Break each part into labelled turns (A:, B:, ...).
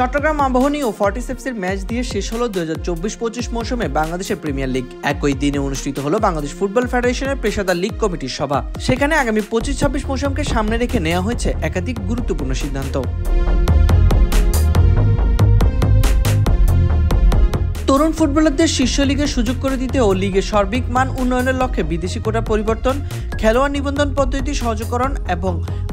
A: চট্টগ্রাম আবাহনী ও ফর্টিসেপসের match দিয়ে শেষ হলো 2024-25 মৌসুমে বাংলাদেশের প্রিমিয়ার লিগ। একই দিনে অনুষ্ঠিত হলো বাংলাদেশ ফুটবল ফেডারেশনের পেশাদার লিগ কমিটির সভা। সেখানে আগামী 25-26 মৌসুমকে সামনে রেখে নেওয়া হয়েছে একাধিক গুরুত্বপূর্ণ সিদ্ধান্ত। তরুণ ফুটবলারদের শীর্ষ লিগে সুযোগ করে দিতে ও লিগের সার্বিক মান উন্নয়নের লক্ষ্যে বিদেশি কোটা পরিবর্তন, খেলোয়াড় নিবন্ধন পদ্ধতি সহজকরণ এবং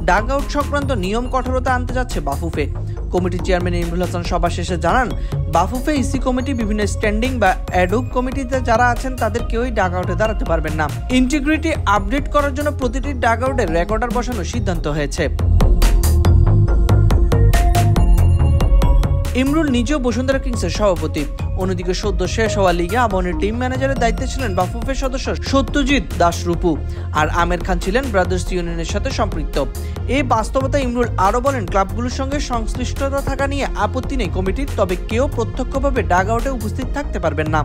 A: ডাগ আউট সংক্রান্ত নিয়ম কঠোরতা আনতে যাচ্ছে বাফুফে। কমিটির চেয়ারম্যান ইমরুল হাসান সভা শেষে জানান, বাফুফে ইসি কমিটি বিভিন্ন স্ট্যান্ডিং বা অ্যাডহক কমিটিতে যারা আছেন তাদের কেউই ডাগ আউটে দাঁড়াতে পারবেন না। ইন্টিগ্রিটি আপডেট করার জন্য প্রতিটি ডাগ আউটে রেকর্ডার বসানোর সিদ্ধান্ত হয়েছে। ইমরুল নিজেও বসুন্ধরা কিংসের সভাপতি। অন্যদিকে সদ্য শেষ হওয়া লিগে আবাহনীর টিম ম্যানেজারের দায়িত্বে ছিলেন বাফুফের সদস্য সত্যজিৎ দাস রূপু, আর আমের খান ছিলেন ব্রাদার্স ইউনিয়নের সাথে সম্পৃক্ত। এই বাস্তবতা ইমরুল আরও বলেন, ক্লাবগুলোর সঙ্গে সংশ্লিষ্টতা থাকা নিয়ে আপত্তি নেই কমিটির, তবে কেউ প্রত্যক্ষভাবে ডাগ আউটে উপস্থিত থাকতে পারবেন না।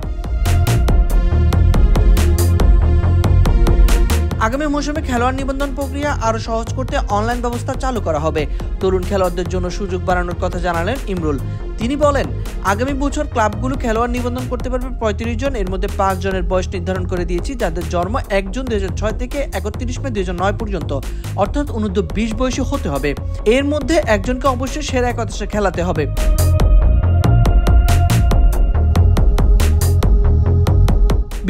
A: আগামী মৌসুমে খেলোয়াড় নিবন্ধন প্রক্রিয়া আরও সহজ করতে অনলাইন ব্যবস্থা চালু করা হবে। তরুণ খেলোয়াড়দের জন্য সুযোগ বাড়ানোর কথা জানালেন ইমরুল। তিনি বলেন, আগামী বছর ক্লাবগুলো খেলোয়াড় নিবন্ধন করতে পারবে 35 জন। এর মধ্যে 5 জনের বয়স নির্ধারণ করে দিয়েছি, যাদের জন্ম 1 জুন 2006 থেকে 31 মে 2009 পর্যন্ত, অর্থাৎ অনূর্ধ্ব 20 বয়সী হতে হবে। এর মধ্যে একজনকে অবশ্যই সেরা একাদশে খেলাতে হবে।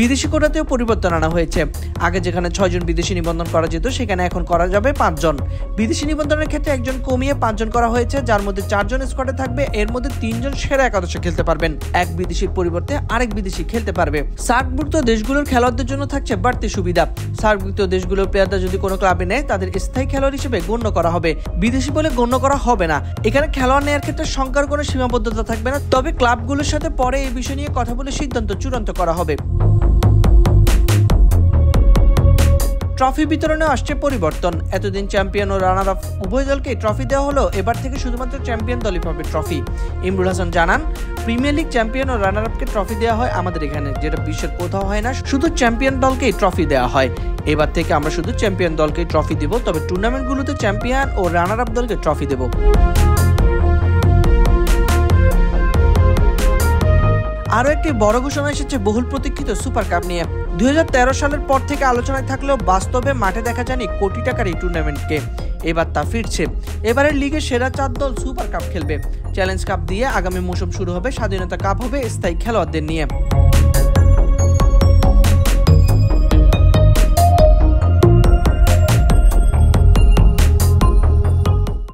A: বিদেশি কোটাতেও পরিবর্তন আনা হয়েছে। আগে যেখানে 6 জন বিদেশি নিবন্ধন করা যেত, সেখানে এখন করা যাবে 5 জন। বিদেশি নিবন্ধনের ক্ষেত্রে 1 জন কমিয়ে 5 জন করা হয়েছে, যার মধ্যে 4 জন স্কোয়াডে থাকবে। এর মধ্যে 3 জন সেরা একাদশে খেলতে পারবেন। এক বিদেশির পরিবর্তে আরেক বিদেশি খেলতে পারবে। সার্কভুক্ত দেশগুলোর খেলোয়াড়দের জন্য থাকছে বাড়তি সুবিধা। সার্কভুক্ত দেশগুলোর প্লেয়াররা যদি কোনো ক্লাবে নেয়, তাদের স্থায়ী খেলোয়াড় হিসেবে গণ্য করা হবে, বিদেশি বলে গণ্য করা হবে না। এখানে খেলোয়াড় নেওয়ার ক্ষেত্রে সংখ্যার কোনো সীমাবদ্ধতা থাকবে না, তবে ক্লাবগুলোর সাথে পরে এই বিষয় নিয়ে কথা বলে সিদ্ধান্ত চূড়ান্ত করা হবে। ট্রফি বিতরণে আসছে পরিবর্তন। এতদিন চ্যাম্পিয়ন ও রানার আপ উভয় দলকে ট্রফি দেওয়া হলো, এবার থেকে শুধুমাত্র চ্যাম্পিয়ন দলই পাবে ট্রফি। ইমরুল হাসান জানান, প্রিমিয়ার লিগ চ্যাম্পিয়ন ও রানার আপকে ট্রফি দেওয়া হয় আমাদের এখানে, যেটা বিশ্বের কোথাও হয় না। শুধু চ্যাম্পিয়ন দলকেই ট্রফি দেওয়া হয়। এবার থেকে আমরা শুধু চ্যাম্পিয়ন দলকেই ট্রফি দেব, তবে টুর্নামেন্টগুলোতে চ্যাম্পিয়ন ও রানার আপ দলকে ট্রফি দেব। আরও একটি বড় ঘোষণা এসেছে বহুল প্রতীক্ষিত সুপার কাপ নিয়ে। 2013 সালের পর থেকে আলোচনায় থাকলেও বাস্তবে মাঠে দেখা যায়নি কোটি টাকার এই টুর্নামেন্টকে। এবার তা ফিরছে। এবারের লিগের সেরা 4 দল সুপার কাপ খেলবে। চ্যালেঞ্জ কাপ দিয়ে আগামী মৌসুম শুরু হবে। স্বাধীনতা কাপ হবে স্থায়ী খেলোয়াড়দের নিয়ে।